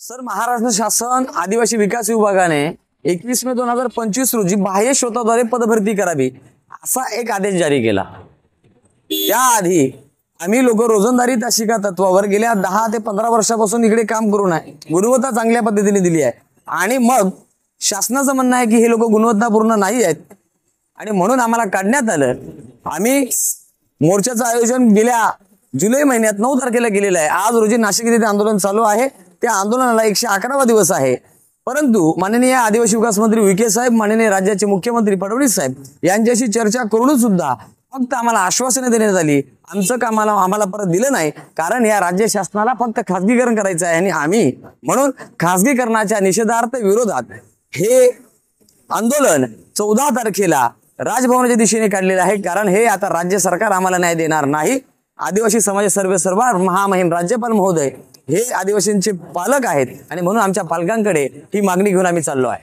Sir, Maharashtra शासन आदिवासी विकास विभागाने 21 मे 2025 रोजी बाह्य स्रोताद्वारे पदभरती करावी असा एक आदेश जारी केला। त्याआधी आम्ही लोक रोजंदारी तासिका तत्वावर गेल्या 10 ते 15 वर्षापासून इकडे काम करून आहे, गुणवत्ता चांगल्या पद्धतीने दिली आहे आणि मग शासनाचं म्हणणं आहे की हे लोक गुणवत्तापूर्ण नाही आहेत आणि म्हणून आम्हाला काढण्यात आलं। आम्ही मोर्चाचं आयोजन गेल्या जुलै महिन्यात 9 तारखेला केलेलं आहे। आज रोजी नाशिक येथे आंदोलन चालू आहे। त्या आंदोलनाला 111वा दिवस आहे, परंतु माननीय आदिवासी विकास मंत्री विखे साहेब, माननीय राज्याचे मुख्यमंत्री फडणवीस साहेब यांच्याशी चर्चा करून सुद्धा फक्त आम्हाला आश्वासने देण्यात आली। आमचं काम आम्हाला परत दिलं नाही, कारण या राज्य शासनाला फक्त खासगीकरण करायचं आहे आणि आम्ही म्हणून खासगीकरणाच्या निषेधार्थ विरोधात हे आंदोलन 14 तारखेला राजभवनाच्या दिशेने काढलेलं आहे। कारण हे आता राज्य सरकार आम्हाला न्याय देणार नाही। आदिवासी समाज सर्वेसर्वा महामहिम राज्यपाल महोदय हे आदिवासींचे पालक आहेत आणि म्हणून आमच्या पालकांकडे ही मागणी घेऊन आम्ही चाललो आहे।